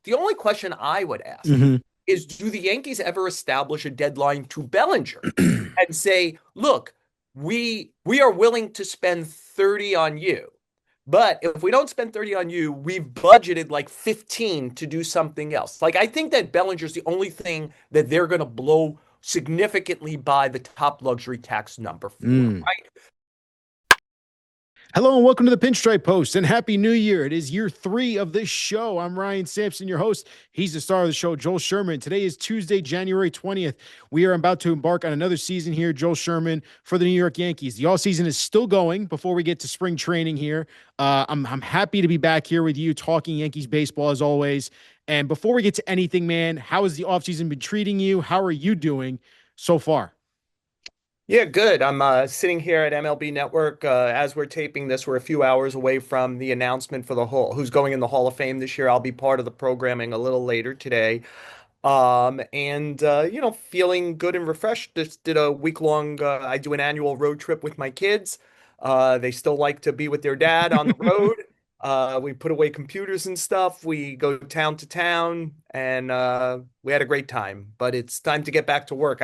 The only question I would ask Hmm. is, do the Yankees ever establish a deadline to Bellinger and say, look, we are willing to spend 30 on you. But if we don't spend 30 on you, we've budgeted like 15 to do something else. Like I think that Bellinger's the only thing that they're going to blow significantly by the top luxury tax number for, Mm. right? Hello and welcome to the Pinstripe Post and Happy New Year. It is year 3 of this show. I'm Ryan Sampson, your host. He's the star of the show, Joel Sherman. Today is Tuesday, January 20th. We are about to embark on another season here, Joel Sherman, for the New York Yankees. The all season is still going before we get to spring training here. I'm happy to be back here with you talking Yankees baseball as always. And before we get to anything, man, how has the offseason been treating you? How are you doing so far? Yeah, good. I'm sitting here at MLB Network. As we're taping this, we're a few hours away from the announcement for the whole who's going in the Hall of Fame this year. I'll be part of the programming a little later today. And feeling good and refreshed. Just did a week long, I do an annual road trip with my kids. They still like to be with their dad on the road. We put away computers and stuff. We go town to town and we had a great time, but it's time to get back to work.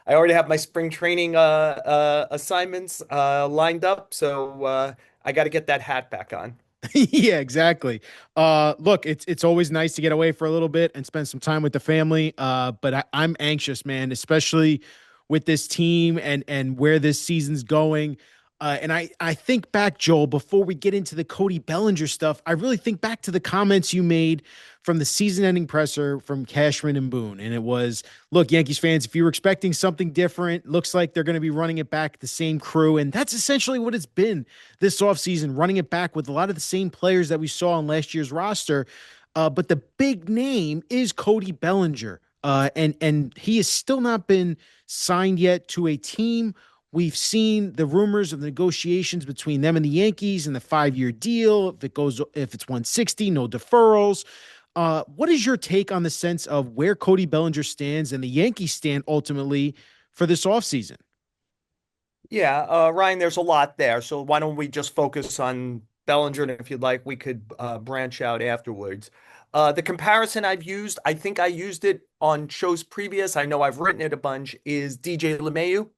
I already have my spring training assignments lined up, so I got to get that hat back on. Yeah, exactly. Look, it's always nice to get away for a little bit and spend some time with the family. But I'm anxious, man, especially with this team and where this season's going. And I think back, Joel, before we get into the Cody Bellinger stuff, I really think back to the comments you made from the season-ending presser from Cashman and Boone, and it was, "Look, Yankees fans, if you were expecting something different, looks like they're going to be running it back the same crew," and that's essentially what it's been this offseason, running it back with a lot of the same players that we saw on last year's roster. But the big name is Cody Bellinger. And he has still not been signed yet to a team. We've seen the rumors of the negotiations between them and the Yankees and the 5-year deal. If it's 160, no deferrals. What is your take on the sense of where Cody Bellinger stands and the Yankees stand ultimately for this offseason? Yeah, Ryan, there's a lot there. So why don't we just focus on Bellinger, and if you'd like, we could branch out afterwards. The comparison I've used, I think I used it on shows previous. I know I've written it a bunch, is DJ LeMahieu.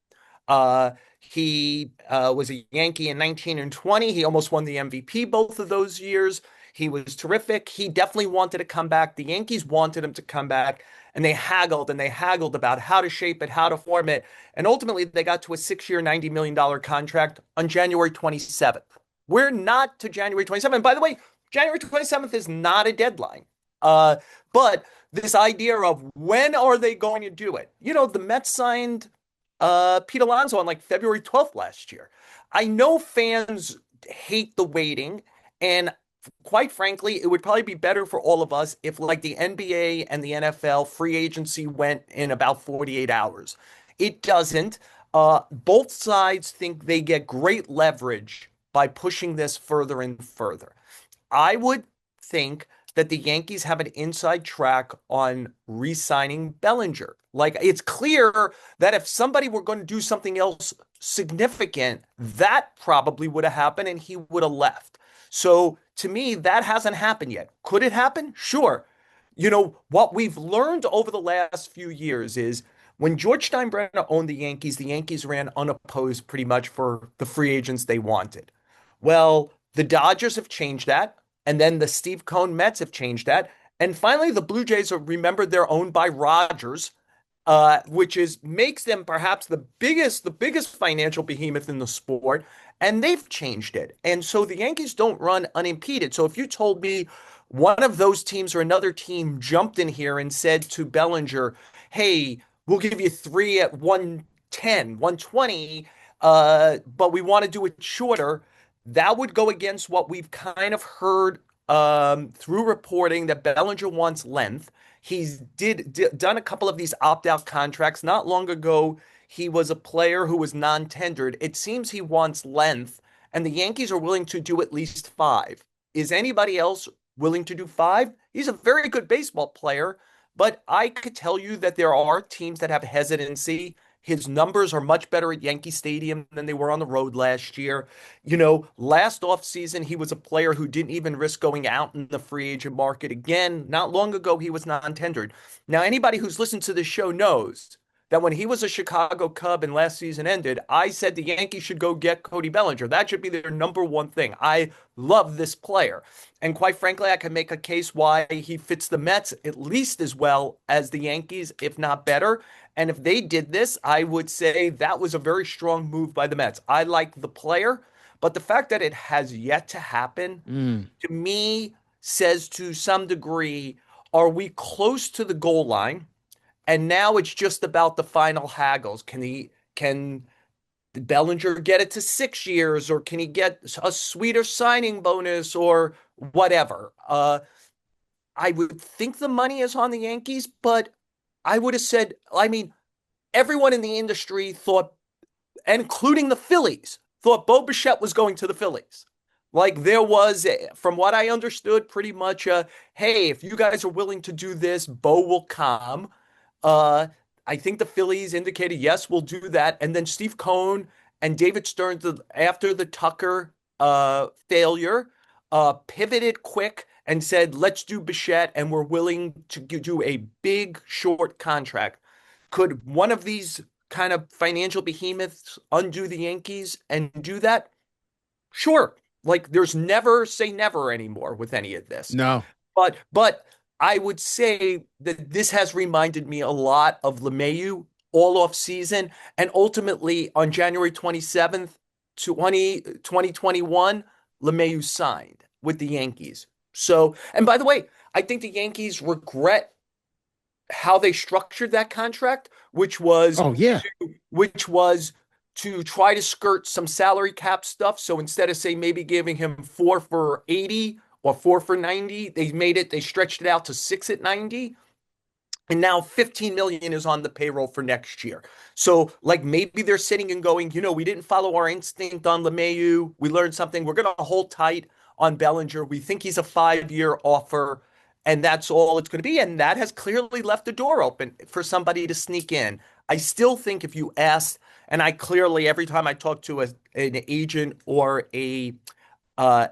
He was a Yankee in 19 and 20. He almost won the MVP both of those years. He was terrific. He definitely wanted to come back. The Yankees wanted him to come back, and they haggled about how to shape it, how to form it. And ultimately, they got to a 6-year, $90 million contract on January 27th. We're not to January 27th. By the way, January 27th is not a deadline. But this idea of when are they going to do it? You know, the Mets signed Pete Alonso on like February 12th last year. I know fans hate the waiting, and quite frankly, it would probably be better for all of us if, like the NBA and the NFL, free agency went in about 48 hours. It doesn't. Both sides think they get great leverage by pushing this further and further. I would think that the Yankees have an inside track on re-signing Bellinger. Like it's clear that if somebody were going to do something else significant, that probably would have happened and he would have left. So to me, that hasn't happened yet. Could it happen? Sure. You know, what we've learned over the last few years is when George Steinbrenner owned the Yankees ran unopposed pretty much for the free agents they wanted. Well, the Dodgers have changed that. And then the Steve Cohn Mets have changed that. And finally, the Blue Jays are remembered they're owned by Rogers, which is makes them perhaps the biggest financial behemoth in the sport. And they've changed it. And so the Yankees don't run unimpeded. So if you told me one of those teams or another team jumped in here and said to Bellinger, hey, we'll give you three at 110, 120, but we want to do it shorter, that would go against what we've kind of heard through reporting that Bellinger wants length. He's done a couple of these opt-out contracts. Not long ago, he was a player who was non-tendered. It seems he wants length, and the Yankees are willing to do at least five. Is anybody else willing to do five? He's a very good baseball player, but I could tell you that there are teams that have hesitancy. His numbers are much better at Yankee Stadium than they were on the road last year. Last offseason, he was a player who didn't even risk going out in the free agent market. Again, not long ago, he was non-tendered. Now, anybody who's listened to this show knows that when he was a Chicago Cub and last season ended, I said the Yankees should go get Cody Bellinger. That should be their number one thing. I love this player. And quite frankly, I can make a case why he fits the Mets at least as well as the Yankees, if not better. And if they did this, I would say that was a very strong move by the Mets. I like the player, but the fact that it has yet to happen, Mm. to me, says to some degree, are we close to the goal line? And now it's just about the final haggles. Can Bellinger get it to 6 years, or can he get a sweeter signing bonus or whatever? I would think the money is on the Yankees, but I would have said, I mean, everyone in the industry thought, including the Phillies, thought Bo Bichette was going to the Phillies. Like there was, from what I understood, pretty much hey, if you guys are willing to do this, Bo will come. Uh, I think the Phillies indicated, yes, we'll do that. And then Steve Cohen and David Stearns, after the Tucker failure, pivoted quick and said, let's do Bichette, and we're willing to do a big short contract. Could one of these kind of financial behemoths undo the Yankees and do that? Sure. Like there's never say never anymore with any of this. No. But I would say that this has reminded me a lot of LeMahieu all off season. And ultimately on January 27th, 2021, LeMahieu signed with the Yankees. So, and by the way, I think the Yankees regret how they structured that contract, Oh yeah. which was to try to skirt some salary cap stuff. So instead of say maybe giving him 4 for 80 or 4 for 90, they stretched it out to 6 at 90. And now 15 million is on the payroll for next year. So like maybe they're sitting and going, we didn't follow our instinct on LeMahieu. We learned something. We're going to hold tight on Bellinger. We think he's a 5 year offer, and that's all it's going to be. And that has clearly left the door open for somebody to sneak in. I still think if you ask, and I clearly, every time I talk to an agent or a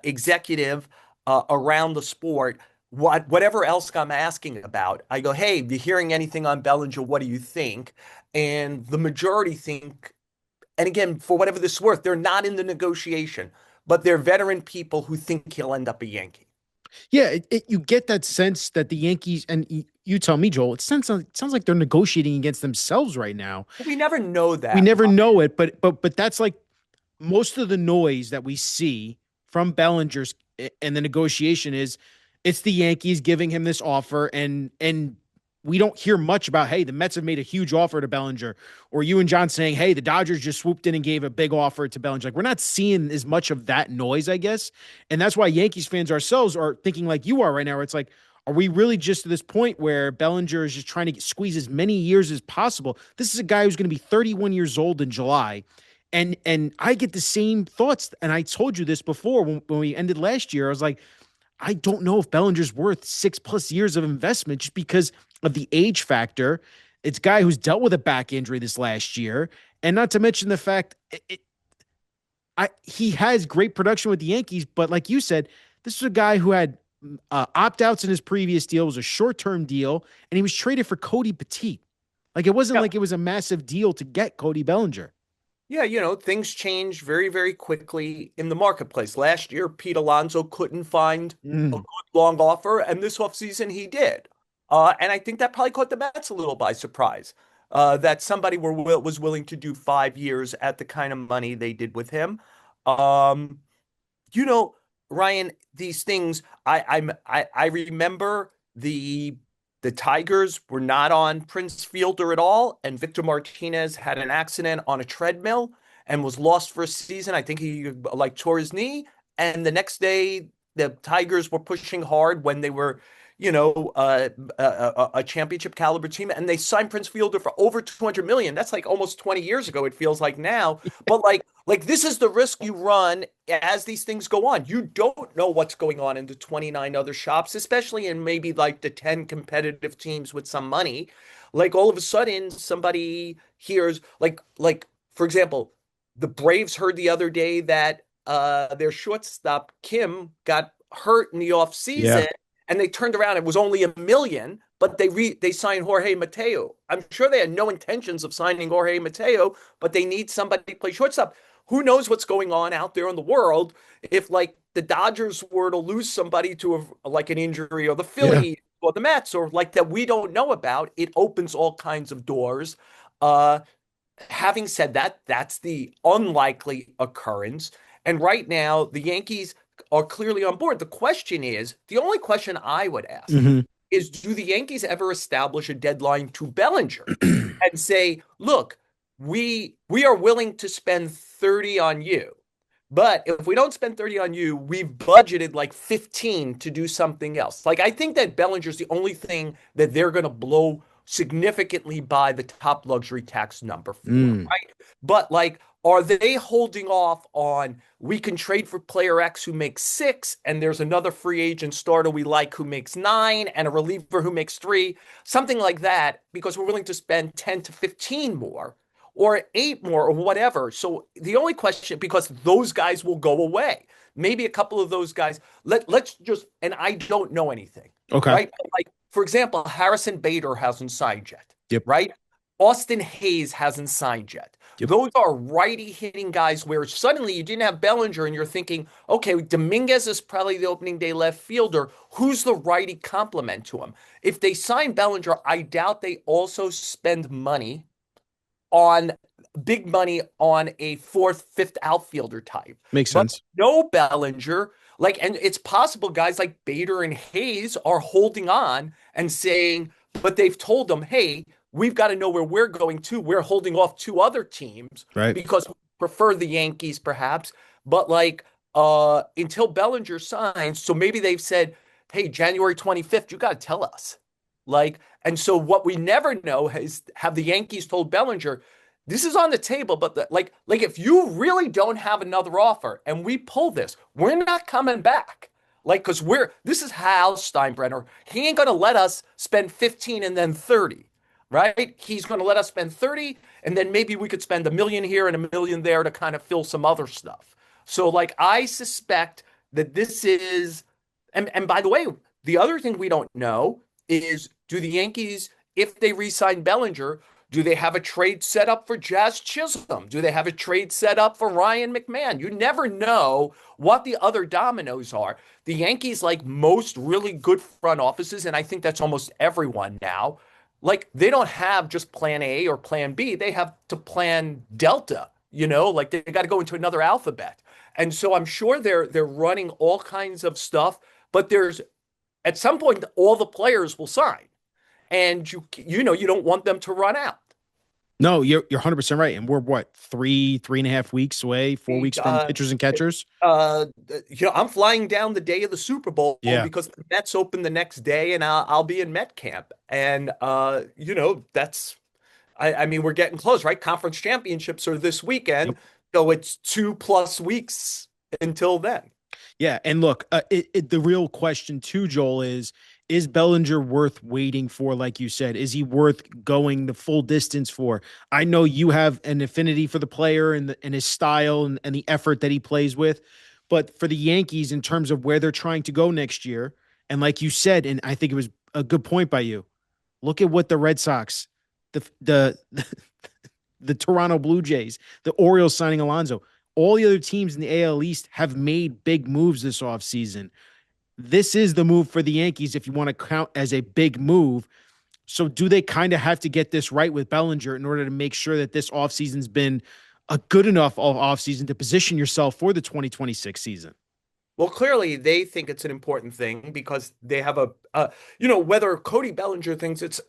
executive around the sport, whatever else I'm asking about, I go, hey, you hearing anything on Bellinger? What do you think? And the majority think, and again, for whatever this is worth, they're not in the negotiation, but they're veteran people who think he'll end up a Yankee. Yeah, you get that sense that the Yankees, and you tell me, Joel, it sounds like they're negotiating against themselves right now. We never know We that, never Ryan. know it, but that's like most of the noise that we see from Bellinger's and the negotiation is it's the Yankees giving him this offer, and we don't hear much about, hey, the Mets have made a huge offer to Bellinger, or you and John saying, hey, the Dodgers just swooped in and gave a big offer to Bellinger. Like we're not seeing as much of that noise, I guess. And that's why Yankees fans ourselves are thinking like you are right now, where it's like, are we really just to this point where Bellinger is just trying to squeeze as many years as possible? This is a guy who's going to be 31 years old in July. And I get the same thoughts. And I told you this before when we ended last year. I was like, I don't know if Bellinger's worth 6+ years of investment just because of the age factor. It's a guy who's dealt with a back injury this last year. And not to mention the fact he has great production with the Yankees. But like you said, this is a guy who had opt-outs in his previous deal. It was a short-term deal. And he was traded for Cody Petit. Like it wasn't Yeah. like it was a massive deal to get Cody Bellinger. Yeah, things change very, very quickly in the marketplace. Last year, Pete Alonso couldn't find a Mm. good long offer, and this offseason he did. And I think that probably caught the Mets a little by surprise, that somebody was willing to do 5 years at the kind of money they did with him. Um, you know, Ryan, these things I remember the Tigers were not on Prince Fielder at all, and Victor Martinez had an accident on a treadmill and was lost for a season. I think he like tore his knee, and the next day the Tigers were pushing hard when they were, a championship caliber team, and they signed Prince Fielder for over 200 million. That's like almost 20 years ago, it feels like now. But like this is the risk you run as these things go on. You don't know what's going on in the 29 other shops, especially in maybe like the 10 competitive teams with some money. Like all of a sudden somebody hears like for example, the Braves heard the other day that their shortstop Kim got hurt in the Yeah. offseason, and they turned around. It was only 1 million, but they signed Jorge Mateo. I'm sure they had no intentions of signing Jorge Mateo, but they need somebody to play shortstop. Who knows what's going on out there in the world? If like the Dodgers were to lose somebody to like an injury, or the Yeah. Phillies or the Mets, or like that we don't know about, it opens all kinds of doors. Uh, Having said that, that's the unlikely occurrence. And right now, the Yankees are clearly on board. The only question I would ask Hmm. is, do the Yankees ever establish a deadline to Bellinger and say, look, we are willing to spend 30 on you. But if we don't spend 30 on you, we've budgeted like 15 to do something else. Like I think that Bellinger's the only thing that they're going to blow significantly by the top luxury tax number for, Mm. right? But like, are they holding off on we can trade for player X who makes 6, and there's another free agent starter we like who makes 9, and a reliever who makes 3, something like that, because we're willing to spend 10 to 15 more or 8 more or whatever. So the only question, because those guys will go away, maybe a couple of those guys, let's just, and I don't know anything, Okay. right? Like, for example, Harrison Bader hasn't signed yet, Yep. right? Austin Hayes hasn't signed yet. Yep. Those are righty hitting guys where suddenly you didn't have Bellinger and you're thinking, okay, Dominguez is probably the opening day left fielder. Who's the righty complement to him? If they sign Bellinger, I doubt they also spend money on big money on a fourth, fifth outfielder type. Makes But sense. no Bellinger, like, and it's possible guys like Bader and Hayes are holding on and saying, but they've told them, hey, we've got to know where we're going to. We're holding off 2 other teams Right. because we prefer the Yankees, perhaps. But like, until Bellinger signs, so maybe they've said, hey, January 25th, you got to tell us. Like, and so what we never know is, have the Yankees told Bellinger, this is on the table, but like if you really don't have another offer and we pull this, we're not coming back. Like, because this is Hal Steinbrenner. He ain't gonna let us spend 15 and then 30, right? He's gonna let us spend 30, and then maybe we could spend 1 million here and 1 million there to kind of fill some other stuff. So like I suspect that this is, and by the way, the other thing we don't know is, do the Yankees, if they re-sign Bellinger, do they have a trade set up for Jazz Chisholm? Do they have a trade set up for Ryan McMahon? You never know what the other dominoes are. The Yankees, like most really good front offices, and I think that's almost everyone now, like they don't have just plan A or plan B. They have to plan Delta, like they got to go into another alphabet. And so I'm sure they're running all kinds of stuff, but there's at some point all the players will sign, and you don't want them to run out. No, you're 100% right. And we're what, 3.5 weeks away, 4 weeks from uh, pitchers and catchers. uh, I'm flying down the day of the Super Bowl Yeah. because the Mets open the next day, and I'll be in Met camp. And that's, I mean, we're getting close, right? Conference championships are this weekend, Yep. so it's 2+ weeks until then. Yeah, and look, the real question too, Joel, is Bellinger worth waiting for? Like you said, is he worth going the full distance for? I know you have an affinity for the player and his style and the effort that he plays with, but for the Yankees, in terms of where they're trying to go next year, and like you said, and I think it was a good point by you. Look at what the Red Sox, the the Toronto Blue Jays, the Orioles signing Alonso. All the other teams in the AL East have made big moves this offseason. This is the move for the Yankees if you want to count as a big move. So do they kind of have to get this right with Bellinger in order to make sure that this offseason's been a good enough offseason to position yourself for the 2026 season? Well, clearly they think it's an important thing because they have whether Cody Bellinger thinks it's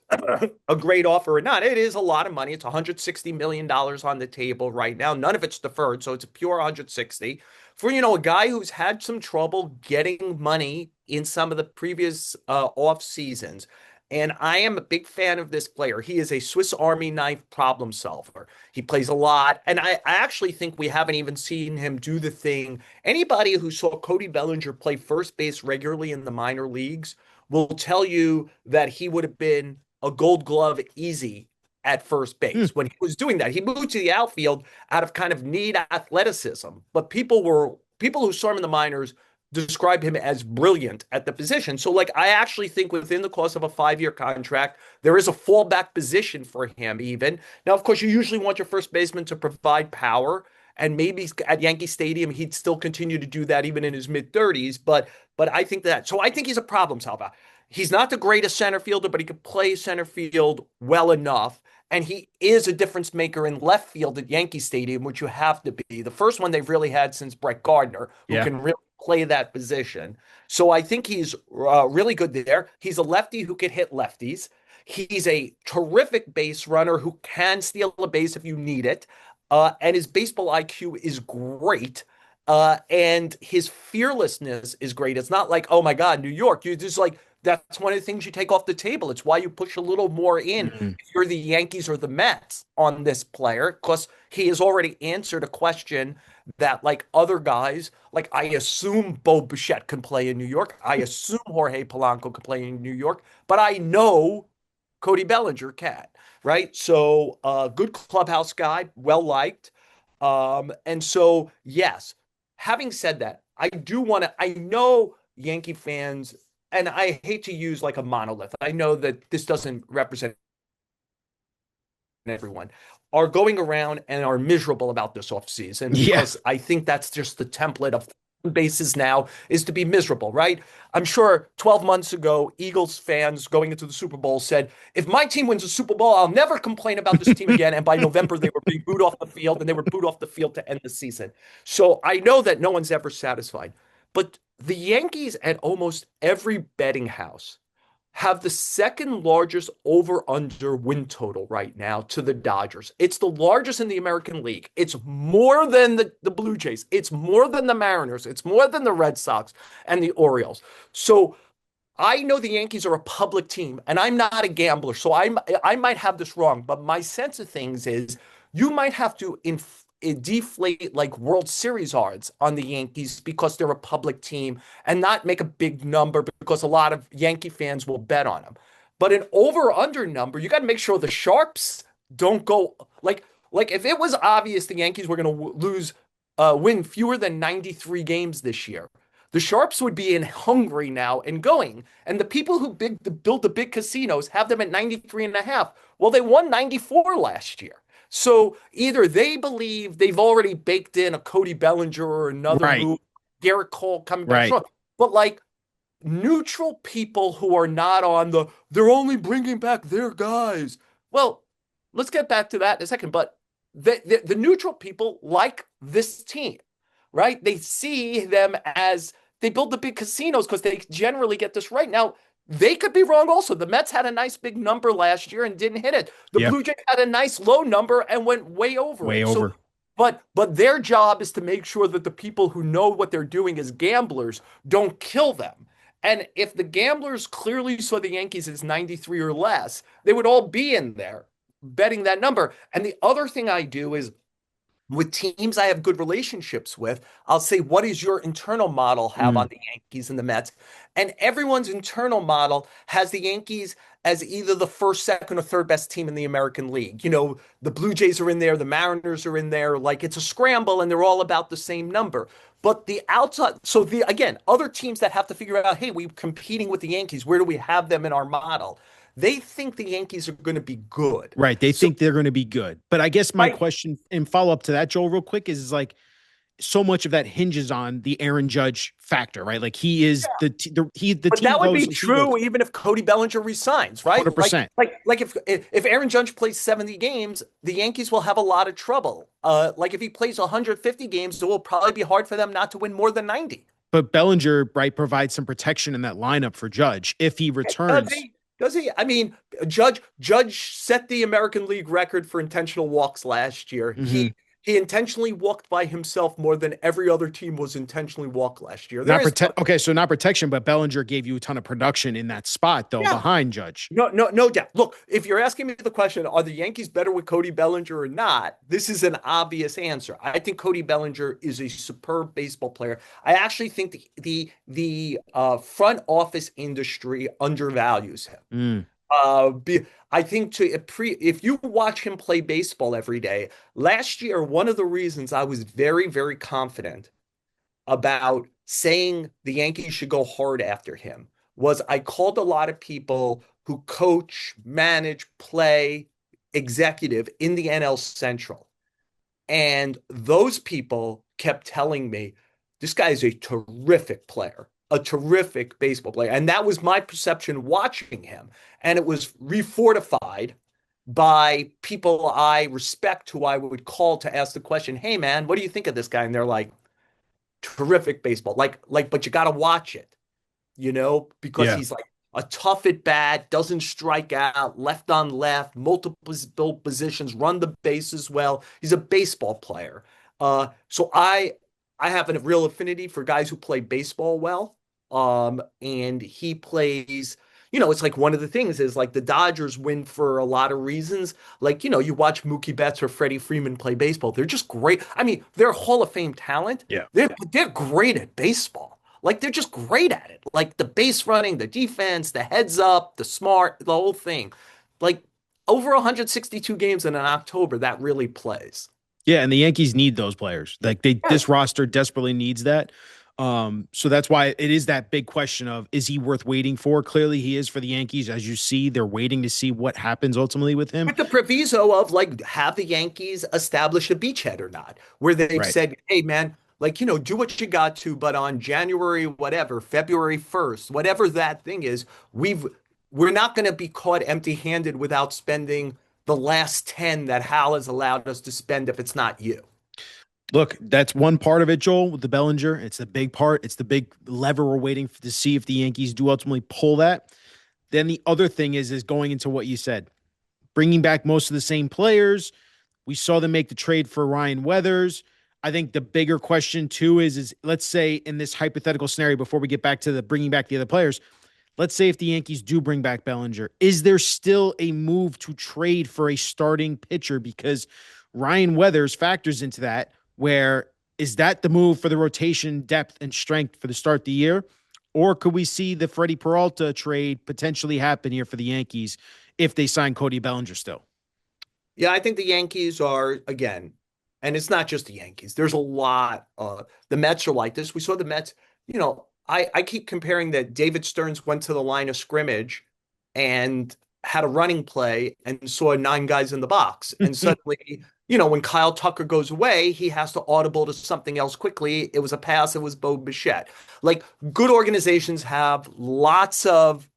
a great offer or not, it is a lot of money. It's $160 million on the table right now. None of it's deferred, so it's a pure 160 for, a guy who's had some trouble getting money in some of the previous off seasons. And I am a big fan of this player. He is a Swiss Army knife problem solver. He plays a lot. And I actually think we haven't even seen him do the thing. Anybody who saw Cody Bellinger play first base regularly in the minor leagues will tell you that he would have been a gold glove easy at first Hmm. base when he was doing that. He moved to the outfield out of kind of need athleticism, but people who saw him in the minors described him as brilliant at the position. So, like, I actually think within the course of a 5-year contract, there is a fallback position for him, even. Now, of course, you usually want your first baseman to provide power. And maybe at Yankee Stadium, he'd still continue to do that even in his mid 30s. But I think that so I think he's a problem solver. He's not the greatest center fielder, but he could play center field well enough. And he is a difference maker in left field at Yankee Stadium, which you have to be. The first one they've really had since Brett Gardner, who Yeah. can really play that position. So I think he's really good there. He's a lefty who can hit lefties. He's a terrific base runner who can steal a base if you need it. And his baseball IQ is great. And his fearlessness is great. It's not like, oh my God, New York. You just like, that's one of the things you take off the table. It's why you push a little more in Mhm. if you're the Yankees or the Mets on this player, because he has already answered a question that, like other guys, like I assume Bo Bichette can play in New York. I assume Jorge Polanco can play in New York, but I know Cody Bellinger can, right? So, good clubhouse guy, well liked. And so, yes, having said that, I do want to, I know Yankee fans, and I hate to use like a monolith. I know that this doesn't represent everyone, are going around and are miserable about this offseason Yeah. because I think that's just the template of bases now is to be miserable, right? I'm sure 12 months ago, Eagles fans going into the Super Bowl said, if my team wins a Super Bowl, I'll never complain about this team again. And by November, they were being booed off the field and they were booed off the field to end the season. So I know that no one's ever satisfied. But the Yankees at almost every betting house have the second largest over under win total right now to the Dodgers. It's the largest in the American League. It's more than the Blue Jays. It's more than the Mariners. It's more than the Red Sox and the Orioles. So I know the Yankees are a public team, and I'm not a gambler, so I might have this wrong, but my sense of things is you might have to deflate like World Series odds on the Yankees because they're a public team and not make a big number because a lot of Yankee fans will bet on them. But an over under number, you got to make sure the sharps don't go like if it was obvious the Yankees were going to lose win fewer than 93 games this year. The Sharps would be in hungry now and going. And the people who build the big casinos have them at 93 and a half. Well, they won 94 last year. So either they believe they've already baked in a Cody Bellinger or another Right. move, Garrett Cole coming back Right. strong. But like neutral people who are not on they're only bringing back their guys. Well, let's get back to that in a second. But the neutral people like this team, right? They see them as they build the big casinos because they generally get this right. Now, they could be wrong also. The Mets had a nice big number last year and didn't hit it. The Yeah. Blue Jays had a nice low number and went way over Way it. So, over. but their job is to make sure that the people who know what they're doing as gamblers don't kill them. And if the gamblers clearly saw the Yankees as 93 or less, they would all be in there betting that number. And the other thing I do is with teams I have good relationships with, I'll say, what does your internal model have Mm. on the Yankees and the Mets? And everyone's internal model has the Yankees as either the first, second, or third best team in the American League. You know, the Blue Jays are in there, the Mariners are in there. Like it's a scramble and they're all about the same number. But the outside, so the again, other teams that have to figure out, hey, we're competing with the Yankees. Where do we have them in our model? They think the Yankees are going to be good. Right. They So, think they're going to be good. But I guess my right. question and follow up to that, Joel, real quick, is like so much of that hinges on the Aaron Judge factor, right? Like he is the But team that would be goes, he goes true even if Cody Bellinger resigns, right? 100%. Like if Aaron Judge plays 70 games, the Yankees will have a lot of trouble. Like if he plays 150 games, it will probably be hard for them not to win more than 90. But Bellinger, right, provides some protection in that lineup for Judge if he Does returns. he? Does he? I mean, Judge set the American League record for intentional walks last year. Hmm. he intentionally walked by himself more than every other team was intentionally walked last year. There Not is, protect. Okay, so not protection, but Bellinger gave you a ton of production in that spot though yeah, behind Judge. no doubt. Look, if you're asking me the question, are the Yankees better with Cody Bellinger or not? This is an obvious answer. I think Cody Bellinger is a superb baseball player. I actually think the front office industry undervalues him. Mm, I think if you watch him play baseball every day, last year, one of the reasons I was very, very confident about saying the Yankees should go hard after him was I called a lot of people who coach, manage, play, executive in the NL Central. And those people kept telling me, this guy is a terrific player, a terrific baseball player. And that was my perception watching him. And it was refortified by people I respect who I would call to ask the question, hey man, what do you think of this guy? And they're like, terrific baseball. But you got to watch it, because yeah. he's like a tough at bat, doesn't strike out, left on left, multiple positions, run the bases well. He's a baseball player. So I have a real affinity for guys who play baseball well. And he plays. It's like one of the things is like the Dodgers win for a lot of reasons. Like, you watch Mookie Betts or Freddie Freeman play baseball. They're just great. I mean, they're Hall of Fame talent. Yeah. They're great at baseball. Like they're just great at it. Like the base running, the defense, the heads up, the smart, the whole thing. Like over 162 games in an October, that really plays. Yeah, and the Yankees need those players. Like this Yes. roster desperately needs that. So that's why it is that big question of, is he worth waiting for? Clearly he is for the Yankees. As you see, they're waiting to see what happens ultimately with him. With the proviso of like, have the Yankees establish a beachhead or not, where they've Right. said, hey man, like, do what you got to, but on January, whatever, February 1st, whatever that thing is, we're not going to be caught empty-handed without spending the last 10 that Hal has allowed us to spend if it's not you. Look, that's one part of it, Joel, with the Bellinger. It's the big part. It's the big lever we're waiting to see if the Yankees do ultimately pull that. Then the other thing is going into what you said, bringing back most of the same players. We saw them make the trade for Ryan Weathers. I think the bigger question too is let's say in this hypothetical scenario, before we get back to the bringing back the other players, let's say if the Yankees do bring back Bellinger, is there still a move to trade for a starting pitcher? Because Ryan Weathers factors into that. Where is that the move for the rotation depth and strength for the start of the year? Or could we see the Freddy Peralta trade potentially happen here for the Yankees if they sign Cody Bellinger still? Yeah, I think the Yankees are, again, and it's not just the Yankees. There's a lot. The Mets are like this. We saw the Mets, I keep comparing that David Stearns went to the line of scrimmage and had a running play and saw nine guys in the box. And suddenly, when Kyle Tucker goes away, he has to audible to something else quickly. It was a pass. It was Bo Bichette. Like good organizations have lots of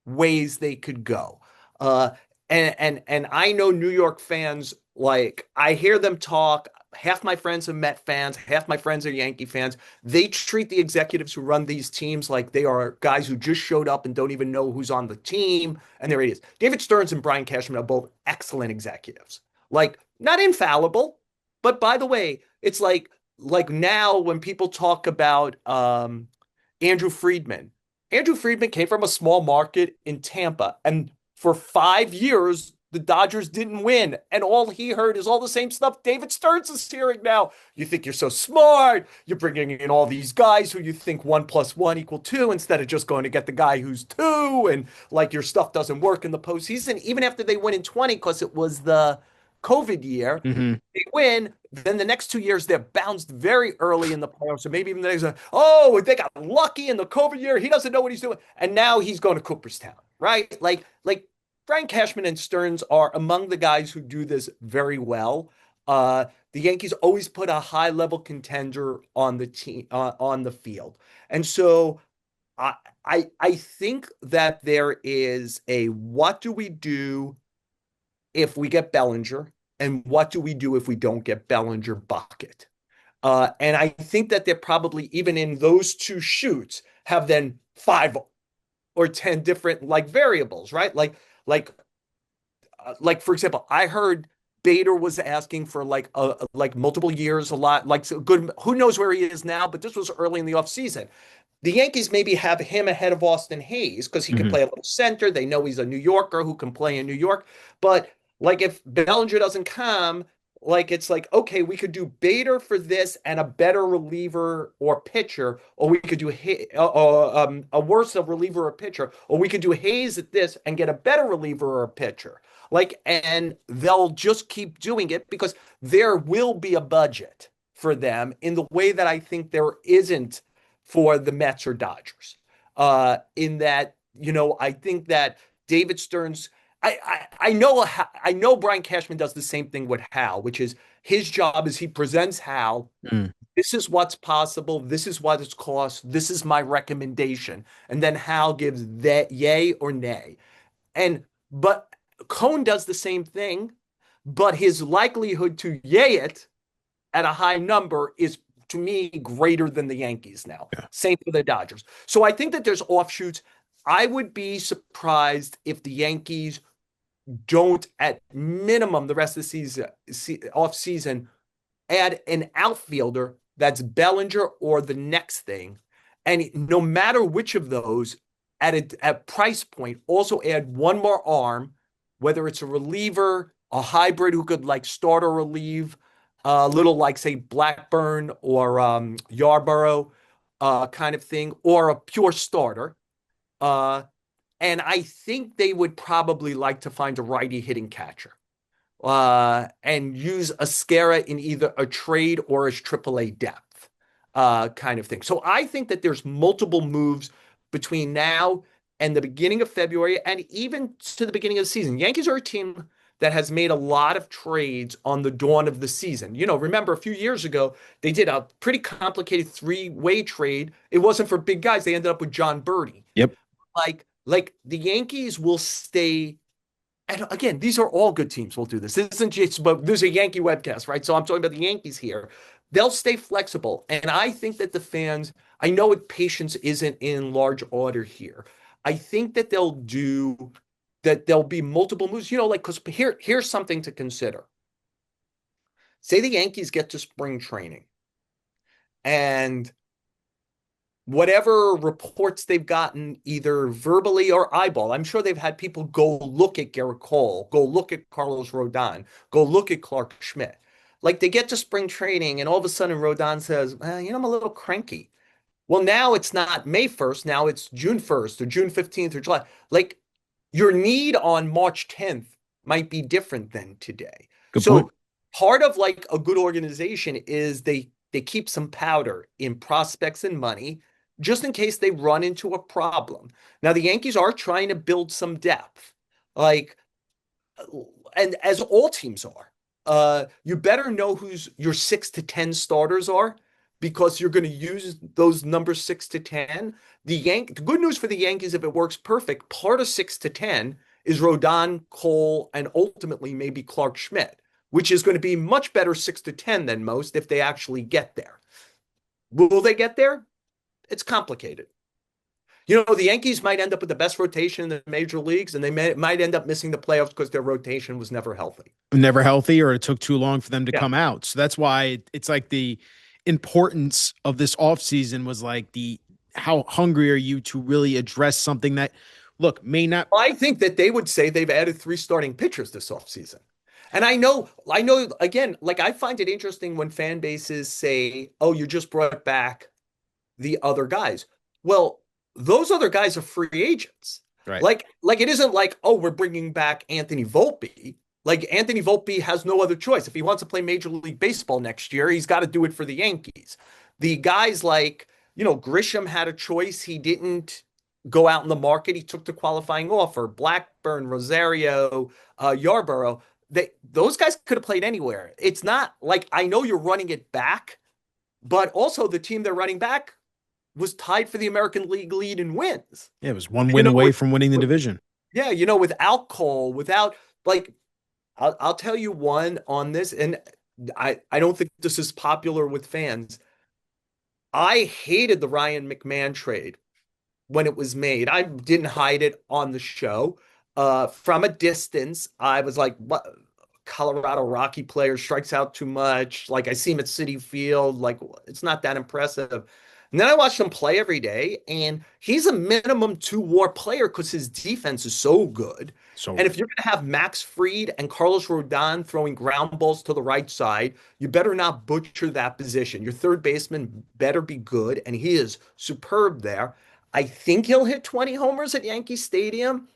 ways they could go. Uh, and I know New York fans, like I hear them talk. Half my friends are Met fans, half my friends are Yankee fans. They treat the executives who run these teams like they are guys who just showed up and don't even know who's on the team. And there it is. David Stearns and Brian Cashman are both excellent executives. Like not infallible, but by the way, it's like now when people talk about Andrew Friedman. Andrew Friedman came from a small market in Tampa, and for 5 years, the Dodgers didn't win. And all he heard is all the same stuff David Stearns is hearing now. You think you're so smart. You're bringing in all these guys who you think 1+1 = 2 instead of just going to get the guy who's two. And like your stuff doesn't work in the postseason, even after they win in 20, because it was the COVID year. Mm-hmm. They win, then the next 2 years they're bounced very early in the playoffs. So maybe even they say, oh, they got lucky in the COVID year. He doesn't know what he's doing. And now he's going to Cooperstown, right? Like Brian Cashman and Stearns are among the guys who do this very well. The Yankees always put a high level contender on the team on the field. And so I I think that there is a what do we do if we get Bellinger, and what do we do if we don't get Bellinger bucket? And I think that they're probably even in those two shoots have then 5 or 10 different like variables, right? Like for example, I heard Bader was asking for like multiple years, a lot, like so good. Who knows where he is now? But this was early in the offseason. The Yankees maybe have him ahead of Austin Hayes because he can Hmm. play a little center. They know he's a New Yorker who can play in New York. But like if Bellinger doesn't come, like it's like, okay, we could do Bader for this and a better reliever or pitcher, or we could do a worse reliever or pitcher, or we could do Hayes at this and get a better reliever or a pitcher. Like, and they'll just keep doing it because there will be a budget for them in the way that I think there isn't for the Mets or Dodgers. In that, I think that David Stearns, I know Brian Cashman does the same thing with Hal, which is his job is he presents Hal. Mm. This is what's possible. This is what it's cost. This is my recommendation. And then Hal gives that yay or nay. But Cohn does the same thing, but his likelihood to yay it at a high number is to me greater than the Yankees now. Yeah. Same for the Dodgers. So I think that there's offshoots. I would be surprised if the Yankees don't, at minimum, the rest of the off season, add an outfielder that's Bellinger or the next thing. And no matter which of those, at price point, also add one more arm, whether it's a reliever, a hybrid who could like start or relieve, a little like say Blackburn or Yarborough kind of thing, or a pure starter. Uh, and I think they would probably like to find a righty hitting catcher and use Ascara in either a trade or as AAA depth kind of thing. So I think that there's multiple moves between now and the beginning of February and even to the beginning of the season. Yankees are a team that has made a lot of trades on the dawn of the season. Remember a few years ago, they did a pretty complicated three-way trade. It wasn't for big guys. They ended up with John Birdie. Yep. Like the Yankees will stay. And again, these are all good teams will do this. This isn't just, but there's a Yankee webcast, right? So I'm talking about the Yankees here. They'll stay flexible. And I think that the fans, I know patience isn't in large order here. I think that there'll be multiple moves, like, because here's something to consider. Say the Yankees get to spring training and whatever reports they've gotten, either verbally or eyeball. I'm sure they've had people go look at Garrett Cole, go look at Carlos Rodon, go look at Clark Schmidt. Like they get to spring training, and all of a sudden Rodon says, I'm a little cranky. Well, now it's not May 1st. Now it's June 1st or June 15th or July. Like your need on March 10th might be different than today. Good point. So part of like a good organization is they keep some powder in prospects and money just in case they run into a problem. Now the Yankees are trying to build some depth. Like and as all teams are, you better know who's your 6 to 10 starters are because you're going to use those numbers 6 to 10. The good news for the Yankees, if it works perfect, part of 6 to 10 is Rodon, Cole, and ultimately maybe Clark Schmidt, which is going to be much better 6 to 10 than most if they actually get there. Will they get there? It's complicated. The Yankees might end up with the best rotation in the major leagues, and they might end up missing the playoffs because their rotation was never healthy. Never healthy, or it took too long for them to Yeah. come out. So that's why it's like the importance of this offseason was like the how hungry are you to really address something that look may not. I think that they would say they've added 3 starting pitchers this offseason. And again, like I find it interesting when fan bases say, oh, you just brought back the other guys. Well, those other guys are free agents. Right. Like it isn't like, oh, we're bringing back Anthony Volpe. Like Anthony Volpe has no other choice. If he wants to play Major League Baseball next year, he's got to do it for the Yankees. The guys like, Grisham had a choice. He didn't go out in the market. He took the qualifying offer. Blackburn, Rosario, Yarborough. Those guys could have played anywhere. It's not like I know you're running it back, but also the team they're running back was tied for the American League lead in wins. Yeah, it was one win away from winning the division. Yeah, without Cole, without like, I'll tell you one on this, and I don't think this is popular with fans. I hated the Ryan McMahon trade when it was made. I didn't hide it on the show. From a distance, I was like, what? Colorado Rocky player, strikes out too much. Like I see him at City Field, like it's not that impressive. And then I watched him play every day, and he's a minimum 2 WAR player because his defense is so good. So And if you're going to have Max Fried and Carlos Rodon throwing ground balls to the right side, you better not butcher that position. Your third baseman better be good, and he is superb there. I think he'll hit 20 homers at Yankee Stadium.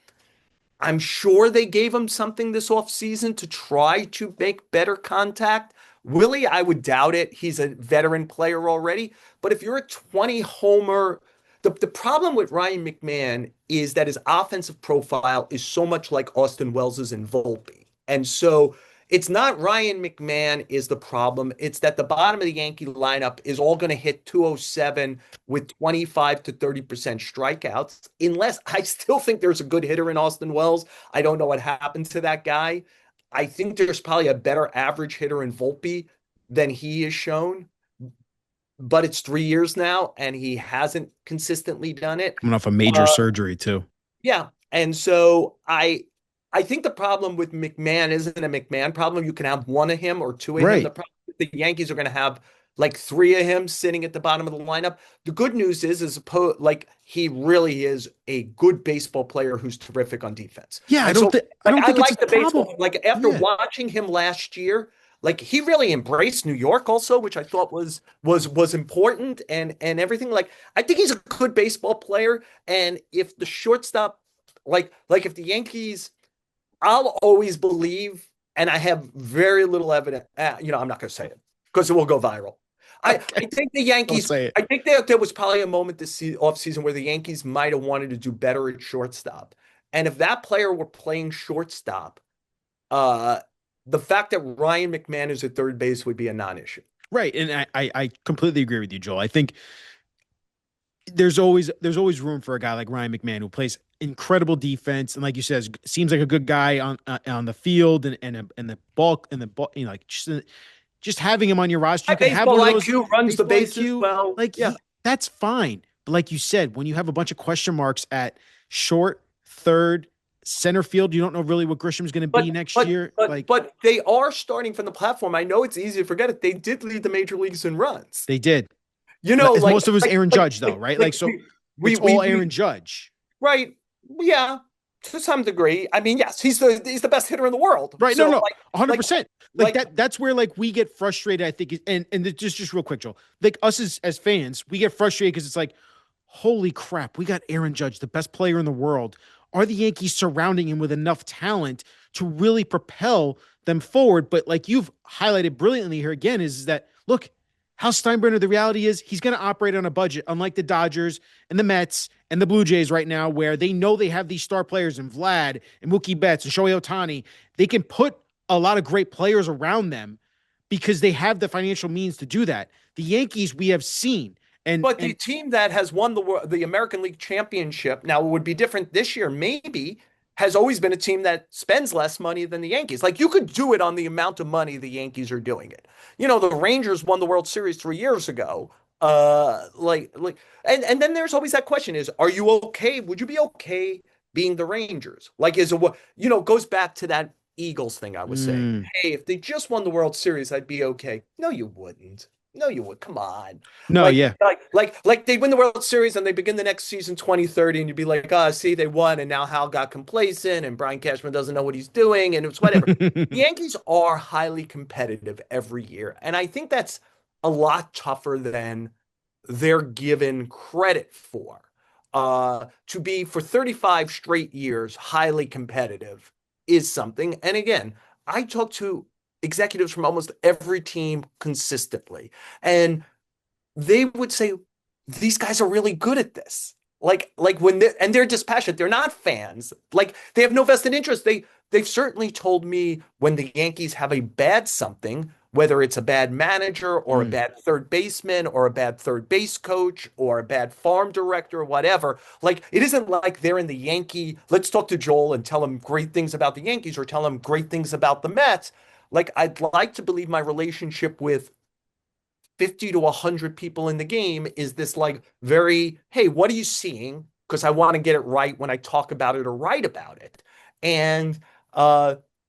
I'm sure they gave him something this offseason to try to make better contact. Willie, I would doubt it. He's a veteran player already. But if you're a 20 homer, the problem with Ryan McMahon is that his offensive profile is so much like Austin Wells's and Volpe. And so it's not Ryan McMahon is the problem. It's that the bottom of the Yankee lineup is all going to hit 207 with 25 to 30% strikeouts, unless I still think there's a good hitter in Austin Wells. I don't know what happened to that guy. I think there's probably a better average hitter in Volpe than he has shown, but it's 3 years now and he hasn't consistently done it. coming off a major Uh, surgery too. yeah. And so I think the problem with McMahon isn't a McMahon problem. You can have one of him or two of him. Right. The problem is the Yankees are going to have like three of him sitting at the bottom of the lineup. The good news is like he really is a good baseball player who's terrific on defense. Yeah, And so I like don't I think it's like a the problem. baseball. Like after Yeah. watching him last year, like he really embraced New York also, which I thought was important and everything. Like I think he's a good baseball player. And if the shortstop like if the Yankees I'll always believe, and I have very little evidence. I'm not going to say it because it will go viral. I Okay. think the Don't Yankees. say it. I think there was probably a moment this off season where the Yankees might have wanted to do better at shortstop, and if that player were playing shortstop, uh, the fact that Ryan McMahon is at third base would be a non-issue. Right. And I completely agree with you, Joel. I think there's always room for a guy like Ryan McMahon who plays incredible defense and like you said seems like a good guy on the field and the ball like just having him on your roster My you could have one baseball of those IQ runs the baseball bases IQ well. like Yeah. that's fine but like you said when you have a bunch of question marks at short third center field you don't know really what Grisham's going to be But next but year but like but they are starting from the platform. I know it's easy to forget it. They did lead the major leagues in runs. they did You know, as like most of it was like Aaron like Judge though like right like like so it's all Aaron Judge right, yeah, to some degree. I mean, yes, he's the best hitter in the world. right. No, So no, like 100%. Like like that's where like we get frustrated. I think, just real quick, Joel. Like us as fans, we get frustrated because it's like, holy crap, we got Aaron Judge, the best player in the world. Are the Yankees surrounding him with enough talent to really propel them forward? But like you've highlighted brilliantly here again, is that look, Hal Steinbrenner, the reality is he's going to operate on a budget, unlike the Dodgers and the Mets and the Blue Jays right now, where they know they have these star players in Vlad and Mookie Betts and Shohei Ohtani. They can put a lot of great players around them because they have the financial means to do that. The Yankees we have seen, and but the and team that has won the American League Championship now would be different this year, maybe. Has always been a team that spends less money than the Yankees. Like you could do it on the amount of money the Yankees are doing it. The Rangers won the World Series 3 years ago. And then there's always that question: is are you okay? Would you be okay being the Rangers? Like, is a goes back to that Eagles thing I was saying. mm, Hey, if they just won the World Series, I'd be okay. No, you wouldn't. No, you would. Come on. no, Like, yeah, like they win the World Series and they begin the next season 2030, and you'd be like, oh, see, they won, and now Hal got complacent, and Brian Cashman doesn't know what he's doing, and it's whatever. The Yankees are highly competitive every year, and I think that's a lot tougher than they're given credit for. To be for 35 straight years highly competitive is something. And again, I talk to executives from almost every team consistently, and they would say these guys are really good at this. Like when they're dispassionate, they're not fans. Like they have no vested interest. They've certainly told me when the Yankees have a bad something, whether it's a bad manager or a mm, bad third baseman or a bad third base coach or a bad farm director or whatever. Like it isn't like they're in the Yankee. Let's talk to Joel and tell him great things about the Yankees or tell him great things about the Mets. Like I'd like to believe my relationship with 50 to 100 people in the game is this like very, hey, what are you seeing? Because I want to get it right when I talk about it or write about it. And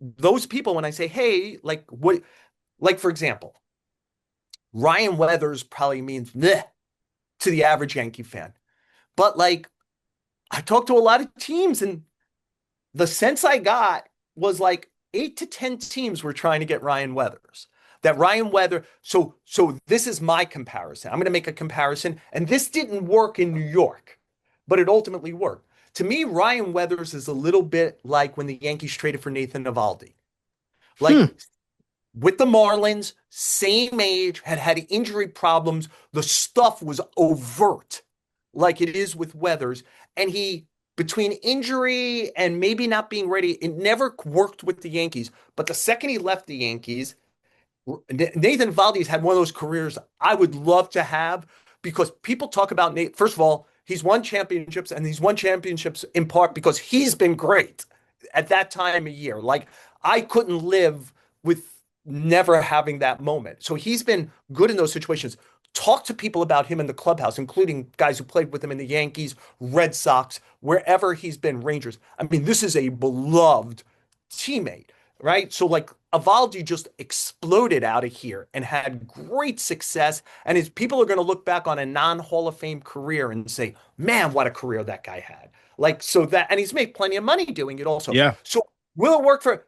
those people, when I say, hey, like what, like for example, Ryan Weathers probably means meh to the average Yankee fan. But like I talked to a lot of teams, and the sense I got was like 8 to 10 teams were trying to get Ryan Weathers. That Ryan Weather. So this is my comparison. I'm going to make a comparison, and this didn't work in New York, but it ultimately worked. To me, Ryan Weathers is a little bit like when the Yankees traded for Nathan Eovaldi. Like Hmm. with the Marlins, same age, had had injury problems. The stuff was overt, like it is with Weathers. And he, between injury and maybe not being ready, it never worked with the Yankees. But the second he left the Yankees, Nathan Valdes had one of those careers I would love to have because people talk about Nate. First of all, he's won championships, and he's won championships in part because he's been great at that time of year. Like I couldn't live with never having that moment. So he's been good in those situations. Talk to people about him in the clubhouse, including guys who played with him in the Yankees, Red Sox, wherever he's been, Rangers. I mean, this is a beloved teammate, right? So like Avaldi just exploded out of here and had great success. And his people are going to look back on a non-Hall of Fame career and say, man, what a career that guy had. Like, so that, and he's made plenty of money doing it also. Yeah. So will it work for,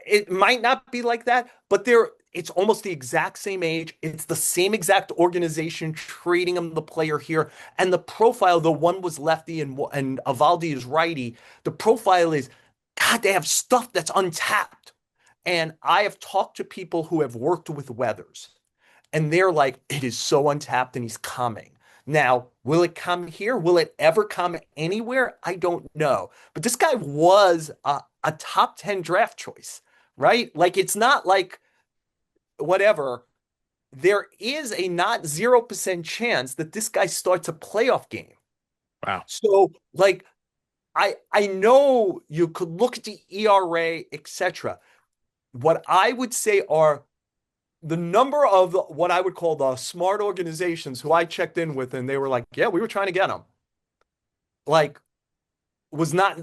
it might not be like that, but it's almost the exact same age. It's the same exact organization trading him the player here. And the profile, the one was lefty and Avaldi is righty. The profile is, God, they have stuff that's untapped. And I have talked to people who have worked with Weathers, and they're like, it is so untapped and he's coming. Now, will it come here? Will it ever come anywhere? I don't know. But this guy was a top 10 draft choice, right? Like, it's not like whatever. There is a not 0% chance that this guy starts a playoff game. Wow. So, like, I know you could look at the ERA, etc. What I would say are the number of what I would call the smart organizations who I checked in with, and they were like, "Yeah, we were trying to get him." Like, was not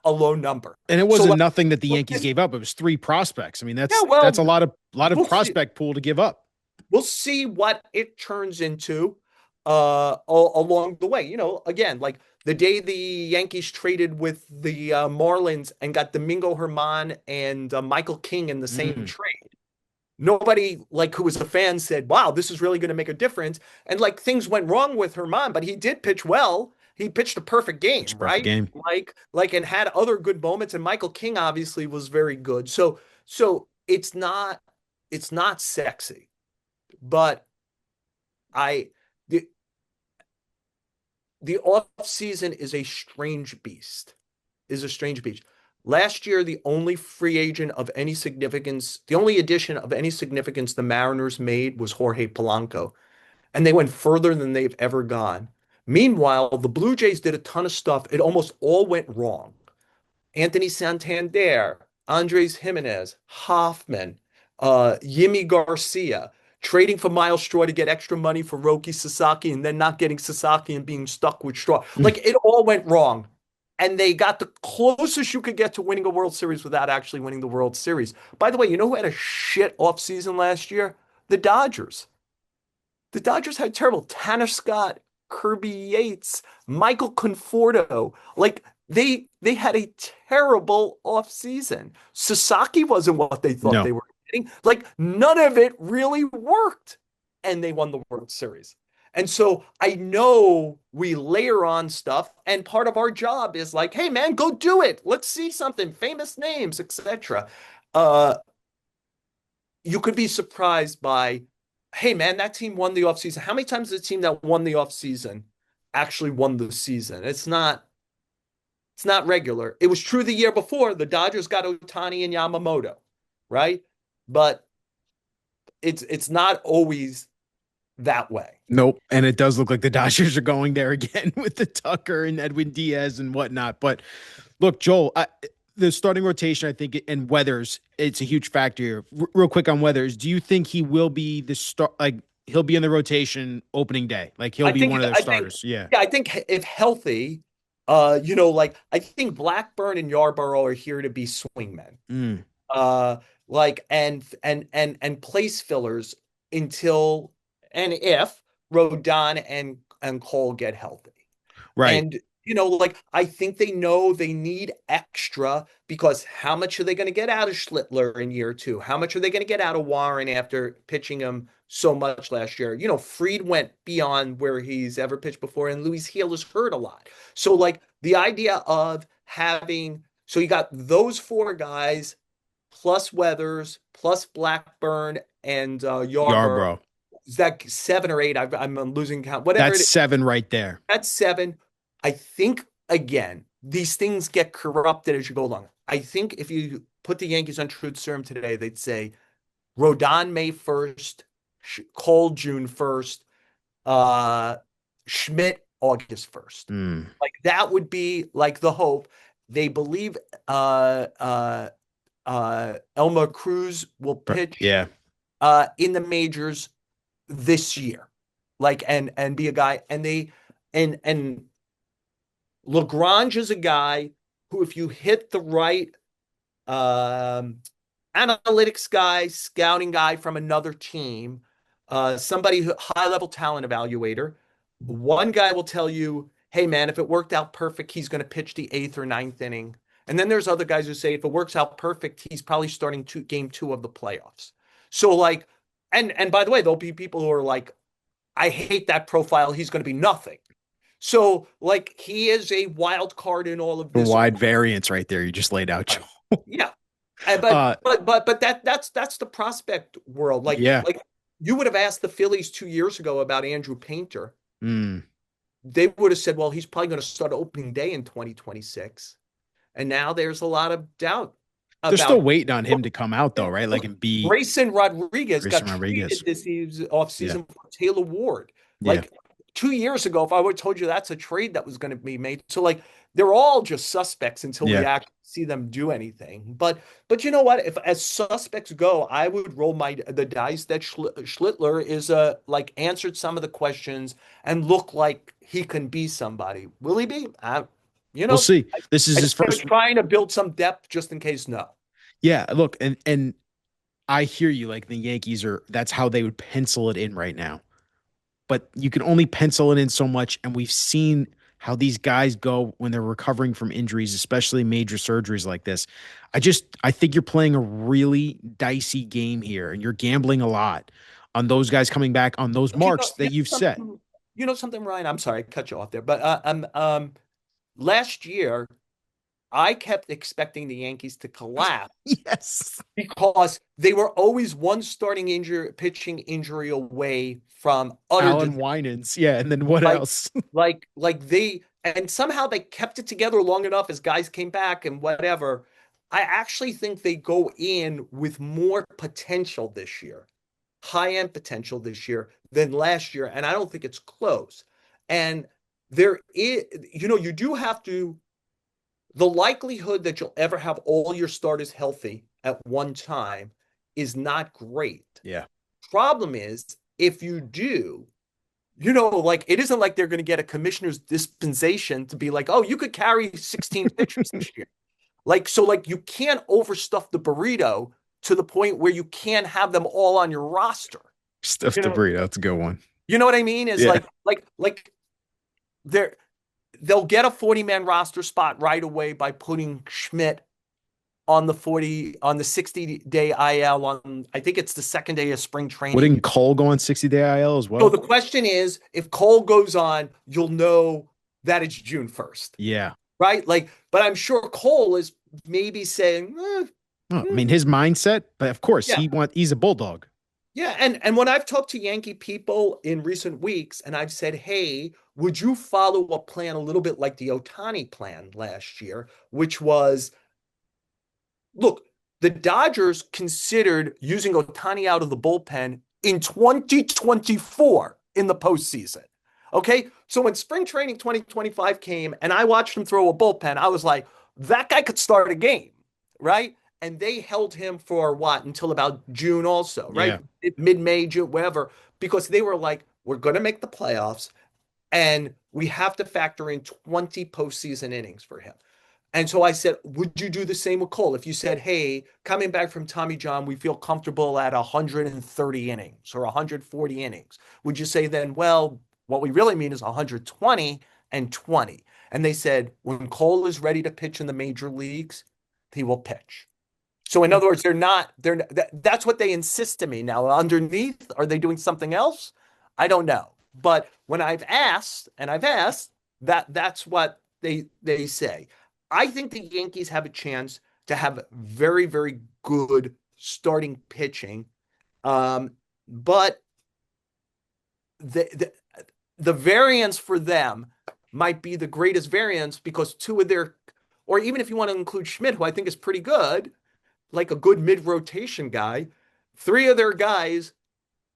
a low number. And it So, wasn't like, nothing that the look Yankees this, gave up. It was three prospects. I mean, yeah, that's well, a lot of we'll see. prospect pool to give up. We'll see what it turns into along the way. Again, like the day the Yankees traded with the Marlins and got Domingo Herman and Michael King in the same Mm, trade. Nobody like who was a fan said, "Wow, this is really going to make a difference." And like things went wrong with Herman, but he did pitch well. He pitched a perfect it's a game, perfect right? game. And had other good moments. And Michael King obviously was very good. So it's not sexy, but I the the off season is a strange beast. Is a strange beast. Last year, the only free agent of any significance, the only addition of any significance the Mariners made was Jorge Polanco, and they went further than they've ever gone. Meanwhile, the Blue Jays did a ton of stuff. It almost all went wrong. Anthony Santander, Andres Jimenez, Hoffman, Yimi Garcia, trading for Miles Straw to get extra money for Roki Sasaki and then not getting Sasaki and being stuck with Straw. Like it all went wrong. And they got the closest you could get to winning a World Series without actually winning the World Series. By the way, you know who had a shit offseason last year? The Dodgers. The Dodgers had terrible Tanner Scott, Kirby Yates, Michael Conforto. Like they had a terrible offseason. Sasaki wasn't what they thought No. they were getting. Like none of it really worked. And they won the World Series. And so I know we layer on stuff, and part of our job is like, hey man, go do it. Let's see something, famous names, etc. Uh, you could be surprised by, hey man, that team won the offseason. How many times has the team that won the offseason actually won the season? It's not regular. It was true the year before. The Dodgers got Otani and Yamamoto, right? But it's not always that way. Nope. And it does look like the Dodgers are going there again with the Tucker and Edwin Diaz and whatnot. But look, Joel, the starting rotation, I think, and Weathers, it's a huge factor here. Real quick on Weathers, do you think he will be the start? Like he'll be in the rotation opening day, like he'll I be think one of their I think starters. Yeah. yeah, I think if healthy, Like I think Blackburn and Yarborough are here to be swingmen. Mm, Like and place fillers until and if Rodon and Cole get healthy. right. And like I think they know they need extra because how much are they going to get out of Schlittler in year two? How much are they going to get out of Warren after pitching him so much last year? Fried went beyond where he's ever pitched before, and Luis Gil is hurt a lot. So like the idea of having so you got those four guys plus Weathers plus Blackburn and Yarborough. Yarbrough. Is that seven or eight? I'm losing count. Whatever That's it is, seven right there. that's seven. I think again, these things get corrupted as you go along. I think if you put the Yankees on truth serum today, they'd say Rodon May 1st, Cole June 1st, uh, Schmidt August 1st. Mm, Like that would be like the hope. They believe Elmer Cruz will pitch yeah. in the majors this year. Like and be a guy and Lagrange is a guy who, if you hit the right um, analytics guy, scouting guy from another team, somebody who high level talent evaluator, one guy will tell you, "Hey man, if it worked out perfect, he's going to pitch the eighth or ninth inning." And then there's other guys who say, "If it works out perfect, he's probably starting game two of the playoffs." So like, and by the way, there'll be people who are like, "I hate that profile. He's going to be nothing." So, like, he is a wild card in all of A this. wide variance right there. You just laid out, Right. Joe. Yeah. But Uh, that's the prospect world. Like yeah. like you would have asked the Phillies 2 years ago about Andrew Painter. Mm. They would have said, well, he's probably going to start opening day in 2026. And now there's a lot of doubt They're still about waiting on him look, to come out though, right? Like look, and be Grayson Rodriguez got Grayson traded Rodriguez. this Yeah. offseason for Taylor Ward. Yeah. Like 2 years ago, if I would have told you that's a trade that was going to be made. So like they're all just suspects until we Yeah. actually see them do anything. But you know what? If as suspects go, I would roll the dice that Schlittler is like answered some of the questions and look like he can be somebody. Will he be? You We'll know, see. This is I his think they're first. trying to build some depth just in case no. Yeah. Look, and I hear you. Like the Yankees are. That's how they would pencil it in right now. But you can only pencil it in so much. And we've seen how these guys go when they're recovering from injuries, especially major surgeries like this. I think you're playing a really dicey game here and you're gambling a lot on those guys coming back on those But marks that you've set. something, Ryan. I'm sorry, I cut you off there, but last year I kept expecting the Yankees to collapse Yes. because they were always one starting injury, pitching injury away from utter Alan disaster. Winans. Yeah. And then what Like, else? like they and somehow they kept it together long enough as guys came back and whatever. I actually think they go in with more potential this year, high end potential this year than last year, and I don't think it's close. And there is, you do have to the likelihood that you'll ever have all your starters healthy at one time is not great. Yeah. Problem is, if you do, like it isn't like they're going to get a commissioner's dispensation to be like, oh, you could carry 16 pitchers this year. Like, so like you can't overstuff the burrito to the point where you can't have them all on your roster. Stuff You the know, burrito. That's a good one. you know what I mean? Is Yeah. like they're they'll get a 40-man roster spot right away by putting Schmidt on the 60-day IL on I think it's the second day of spring training. Wouldn't Cole go on 60-day IL as So well? the question is, if Cole goes on, you'll know that it's June 1st, Yeah. right? Like, but I'm sure Cole is maybe saying, Oh, I mean, his mindset, but of course, yeah, he's a bulldog. yeah. And when I've talked to Yankee people in recent weeks, and I've said, hey, would you follow a plan a little bit like the Otani plan last year, which was look, the Dodgers considered using Otani out of the bullpen in 2024 in the postseason. Okay. So when spring training 2025 came and I watched him throw a bullpen, I was like, that guy could start a game. Right. And they held him for what until about June, also, right? Yeah. Mid May, June, whatever, because they were like, we're going to make the playoffs. And we have to factor in 20 postseason innings for him. And so I said, would you do the same with Cole? If you said, hey, coming back from Tommy John, we feel comfortable at 130 innings or 140 innings. Would you say then, well, what we really mean is 120 and 20? And they said, when Cole is ready to pitch in the major leagues, he will pitch. So in other words, that's what they insist to me. Now, underneath, are they doing something else? I don't know. But when I've asked, that's what they say. I think the Yankees have a chance to have very, very good starting pitching. But the the variance for them might be the greatest variance because two of their, or even if you want to include Schmidt, who I think is pretty good, like a good mid-rotation guy, three of their guys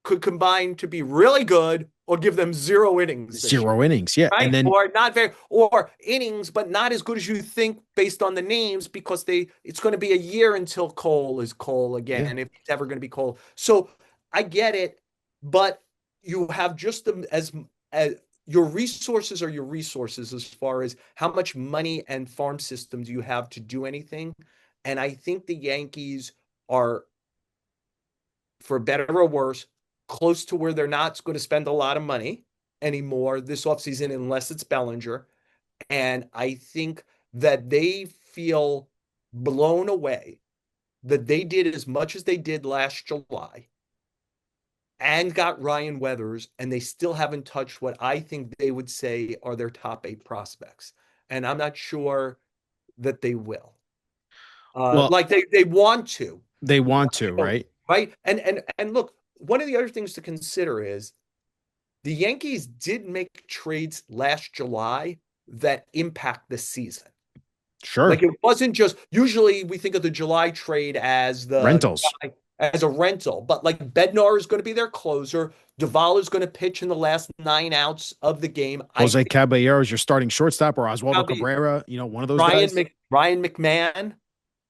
could combine to be really good or give them 0 innings this year, 0 innings. Yeah. And right? then Or not very, or innings, but not as good as you think based on the names because it's going to be a year until Cole is Cole yeah. again, if he's ever going to be Cole. So I get it, but you have just as your resources are your resources as far as how much money and farm systems you have to do anything. And I think the Yankees are, for better or worse, close to where they're not going to spend a lot of money anymore this offseason unless it's Bellinger. And I think that they feel blown away that they did as much as they did last July and got Ryan Weathers, and they still haven't touched what I think they would say are their top 8 prospects. And I'm not sure that they will. Well, Like they want to, they want to, right? right? And look, one of the other things to consider is the Yankees did make trades last July that impact the season. Like Sure. it wasn't just usually we think of the July trade as the Rentals. as a rental, but like Bednar is going to be their closer. Duvall is going to pitch in the last 9 outs of the game. I Jose think Caballero is your starting shortstop, or Oswaldo probably Cabrera, one of those guys. Ryan McMahon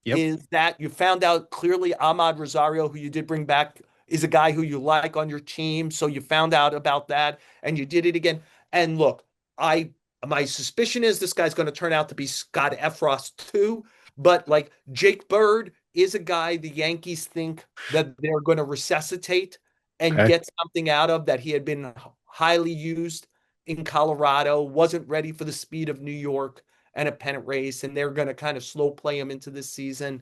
Yep. is that you found out clearly Ahmad Rosario, who you did bring back, is a guy who you like on your team. So you found out about that and you did it again. And look, I my suspicion is this guy's going to turn out to be Scott Efros too. But like Jake Bird is a guy the Yankees think that they're going to resuscitate and Okay. get something out of that he had been highly used in Colorado, wasn't ready for the speed of New York and a pennant race, and they're going to kind of slow play him into this season.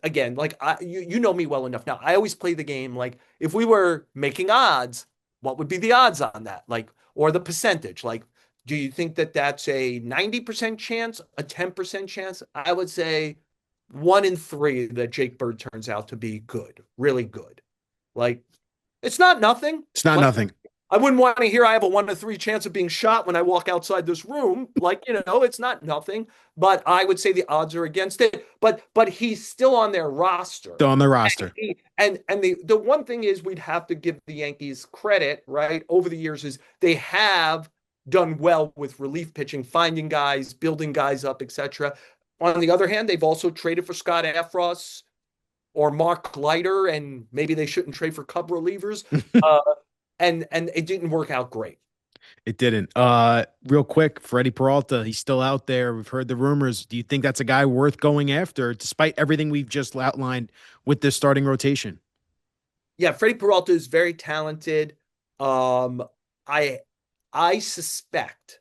Again, like you know me well enough now. I always play the game like if we were making odds, what would be the odds on that? Like, or the percentage? Like, do you think that that's a 90% chance, a 10% chance? I would say 1 in 3 that Jake Bird turns out to be good, really good. Like, it's not nothing. It's not Like, nothing. I wouldn't want to hear I have a 1 in 3 chance of being shot when I walk outside this room. Like, it's not nothing, but I would say the odds are against it. But he's still on their roster. Still on the And roster. the one thing is we'd have to give the Yankees credit, right? Over the years is they have done well with relief pitching, finding guys, building guys up, etc. On the other hand, they've also traded for Scott Efros or Mark Leiter, and maybe they shouldn't trade for Cub relievers. Uh, and it didn't work out great. It didn't. Real quick, Freddy Peralta, he's still out there. We've heard the rumors. Do you think that's a guy worth going after, despite everything we've just outlined with this starting rotation? Yeah, Freddy Peralta is very talented. Um, I I suspect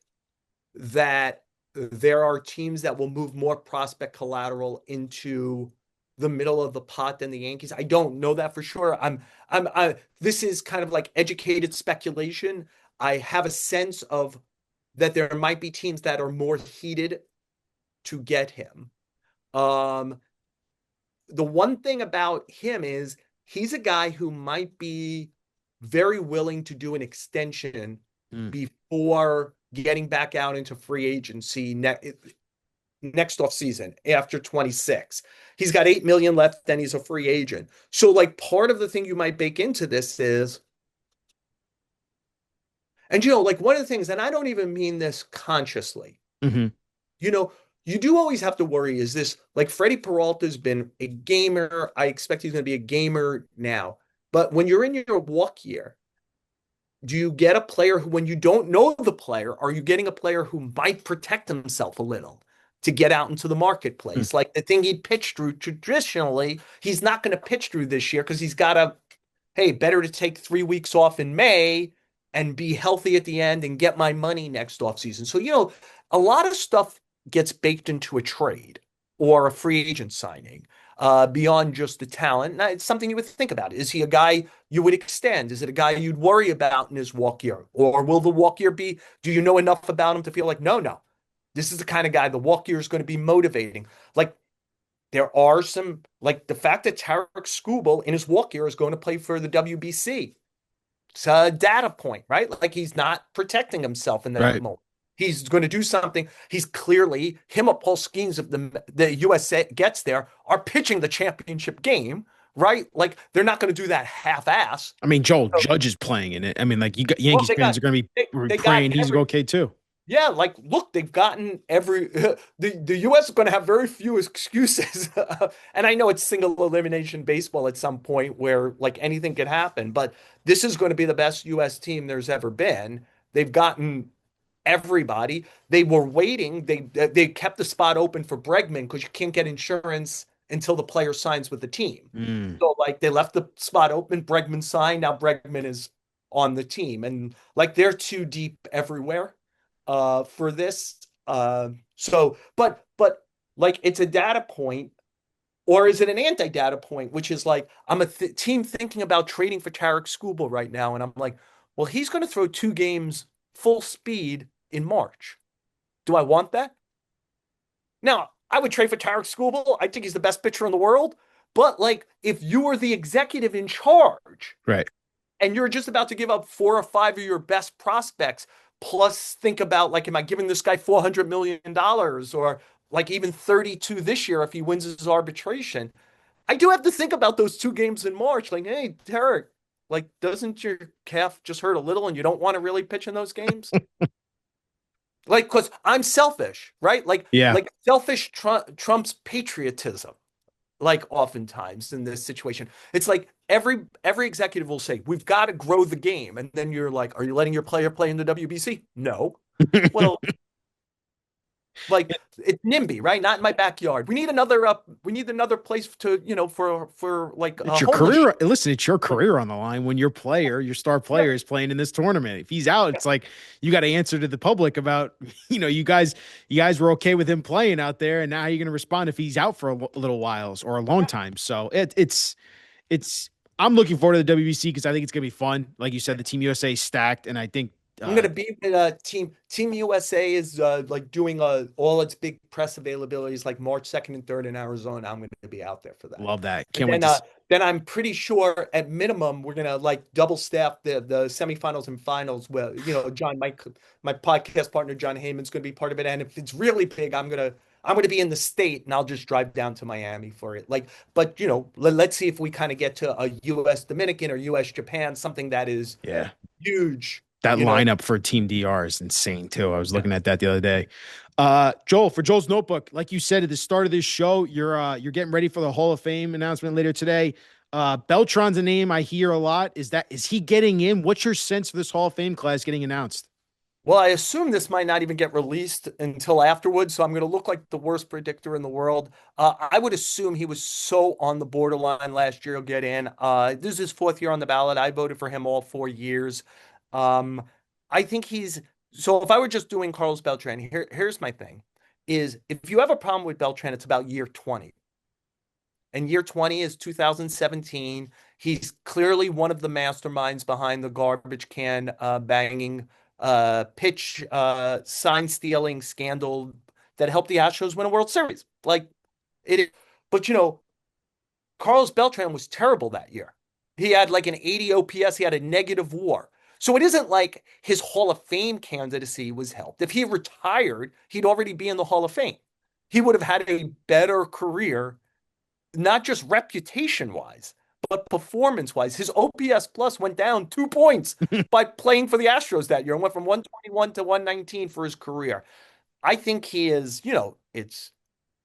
that there are teams that will move more prospect collateral into the middle of the pot than the Yankees. I don't know that for sure. This is kind of like educated speculation. I have a sense of that there might be teams that are more heated to get him. Um, the one thing about him is he's a guy who might be very willing to do an extension Mm. before getting back out into free agency next off season after 26. He's got 8 million left, then he's a free agent. So like part of the thing you might bake into this is, and like one of the things, and I don't even mean this consciously, Hmm. you know, you do always have to worry, is this like Freddy Peralta's been a gamer? I expect he's going to be a gamer now. But when you're in your walk year, Do you get a player who, when you don't know the player, are you getting a player who might protect himself a little to get out into the Hmm. marketplace? Like the thing he'd pitch through traditionally, he's not going to pitch through this year because he's got to, hey, better to take 3 weeks off in May and be healthy at the end and get my money next offseason. So, a lot of stuff gets baked into a trade or a free agent signing beyond just the talent. Now, it's something you would think about. Is he a guy you would extend? Is it a guy you'd worry about in his walk year? Or will the walk year be, do you know enough about him to feel like, no, no, this is the kind of guy the walk year is going to be motivating? Like, there are some, like the fact that Tarek Skubal in his walk year is going to play for the WBC. It's a data point, right? Like he's not protecting himself in that Right. moment. He's going to do something. He's clearly him or Paul Skeens, if the USA gets there, are pitching the championship game, right? Like they're not going to do that half-ass. I mean, Joel So, Judge is playing in it. I mean, like you got well, Yankees fans are going to be they got praying he's every okay too. yeah, like look, they've gotten every the US is going to have very few excuses. And I know it's single elimination baseball at some point where like anything could happen, but this is going to be the best US team there's ever been. They've gotten everybody. They were waiting. They kept the spot open for Bregman because you can't get insurance until the player signs with the team. Mm. So like they left the spot open, Bregman signed, now Bregman is on the team. And like they're too deep everywhere for this. But like it's a data point, or is it an anti-data point, which is like I'm a team thinking about trading for Tarek Skubal right now, and I'm like, well, he's going to throw 2 games full speed in March. Do I want that? Now, I would trade for Tarek Skubal. I think he's the best pitcher in the world. But like, if you were the executive in charge Right. and you're just about to give up 4 or 5 of your best prospects, plus think about like, am I giving this guy $400 million or like even 32 this year if he wins his arbitration? I do have to think about those 2 games in March. Like, hey, Tarek, like, doesn't your calf just hurt a little and you don't want to really pitch in those games? Like, because I'm selfish, right? Like, Yeah. like selfish trumps patriotism. Like, oftentimes in this situation, it's like every executive will say, "We've got to grow the game," and then you're like, "Are you letting your player play in the WBC?" No. Well, like it's NIMBY, right? Not in my backyard. We need another place to, for like It's a your homeless. career. Listen, it's your career on the line when your player, your star Yeah, player, is playing in this tournament. If he's out, it's like you got to answer to the public about, you guys were okay with him playing out there, and now you're going to respond if he's out for a little whiles or a long yeah. time. So it's. I'm looking forward to the WBC because I think it's going to be fun. Like you said, the Team USA is stacked, and I think I'm gonna be with Team USA is like doing all its big press availabilities like March 2nd and 3rd in Arizona. I'm gonna be out there for that. love that. And Can't wait to. then I'm pretty sure at minimum we're gonna like double staff the semifinals and finals where John my podcast partner John Heyman's gonna be part of it. And if it's really big, I'm gonna be in the state and I'll just drive down to Miami for it. Like, but let's see if we kind of get to a US Dominican or US Japan, something that is Yeah. huge, That you know. lineup for Team DR is insane too. I was Yeah. looking at that the other day. Joel, for Joel's notebook, like you said at the start of this show, you're getting ready for the Hall of Fame announcement later today. Beltran's a name I hear a lot. Is he getting in? What's your sense for this Hall of Fame class getting announced? Well, I assume this might not even get released until afterwards, so I'm going to look like the worst predictor in the world. I would assume he was so on the borderline last year he'll get in. This is his 4th year on the ballot. I voted for him all 4 years. Um, I think he's so. If I were just doing Carlos Beltran, here's my thing: is if you have a problem with Beltran, it's about year 20. And year 20 is 2017. He's clearly one of the masterminds behind the garbage can banging, pitch sign stealing scandal that helped the Astros win a World Series. Like it, but Carlos Beltran was terrible that year. He had like an 80 OPS, he had a negative WAR. So it isn't like his Hall of Fame candidacy was helped. If he retired, he'd already be in the Hall of Fame. He would have had a better career, not just reputation wise, but performance wise. His OPS plus went down 2 points by playing for the Astros that year and went from 121 to 119 for his career. I think he is, it's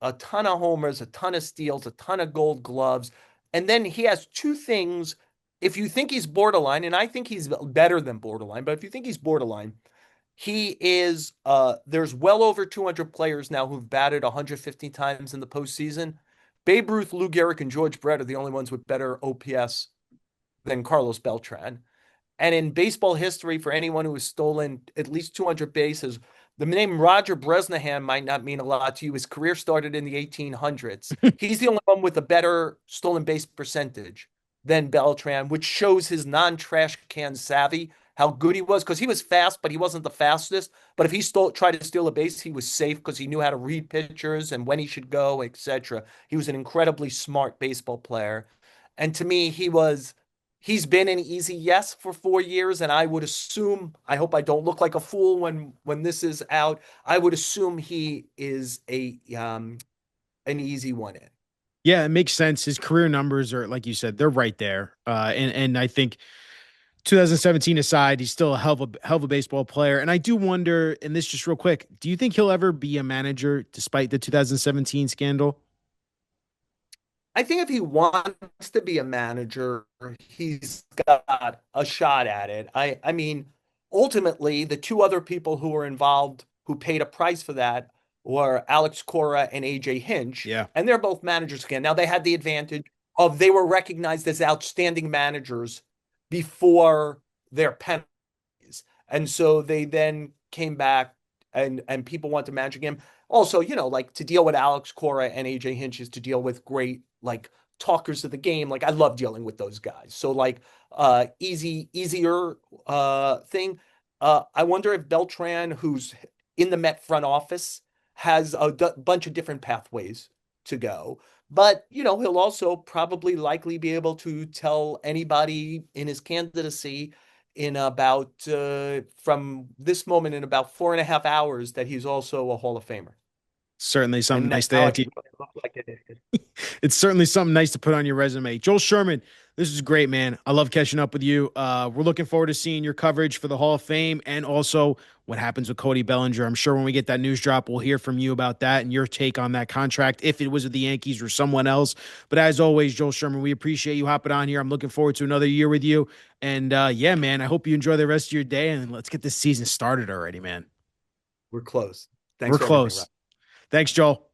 a ton of homers, a ton of steals, a ton of gold gloves. And then he has 2 things if you think he's borderline, and I think he's better than borderline, but if you think he's borderline, he is there's well over 200 players now who've batted 150 times in the postseason. Babe Ruth, Lou Gehrig, and George Brett are the only ones with better OPS than Carlos Beltran. And in baseball history, for anyone who has stolen at least 200 bases, the name Roger Bresnahan might not mean a lot to you. His career started in the 1800s. He's the only one with a better stolen base percentage than Beltran, which shows his non-trash can savvy, how good he was, because he was fast, but he wasn't the fastest. But if he tried to steal a base, he was safe because he knew how to read pitchers and when he should go, etc. He was an incredibly smart baseball player. And to me, he's been an easy yes for 4 years, and I would assume, I hope I don't look like a fool when this is out. I would assume he is a an easy one in. Yeah, it makes sense. His career numbers are, like you said, they're right there. And I think 2017 aside, he's still a hell of a baseball player. And I do wonder, and this just real quick, do you think he'll ever be a manager despite the 2017 scandal? I think if he wants to be a manager, he's got a shot at it. I mean, ultimately, the two other people who were involved who paid a price for that were Alex Cora and AJ Hinch, Yeah. and they're both managers again. Now they had the advantage of they were recognized as outstanding managers before their penalties. And so they then came back and people want to manage him. Also, like to deal with Alex Cora and AJ Hinch is to deal with great like talkers of the game. Like I love dealing with those guys. So like easier thing. I wonder if Beltran, who's in the Met front office, has a bunch of different pathways to go. But, he'll also probably likely be able to tell anybody in his candidacy in about from this moment in about 4.5 hours that he's also a Hall of Famer. Certainly something And now nice to add it to. looks like it is. It's certainly something nice to put on your resume. Joel Sherman, this is great, man. I love catching up with you. We're looking forward to seeing your coverage for the Hall of Fame and also what happens with Cody Bellinger. I'm sure when we get that news drop, we'll hear from you about that and your take on that contract, if it was with the Yankees or someone else. But as always, Joel Sherman, we appreciate you hopping on here. I'm looking forward to another year with you. And yeah, man, I hope you enjoy the rest of your day and let's get this season started already, man. We're close. Thanks We're for everything, Rob. close. Thanks, Joel.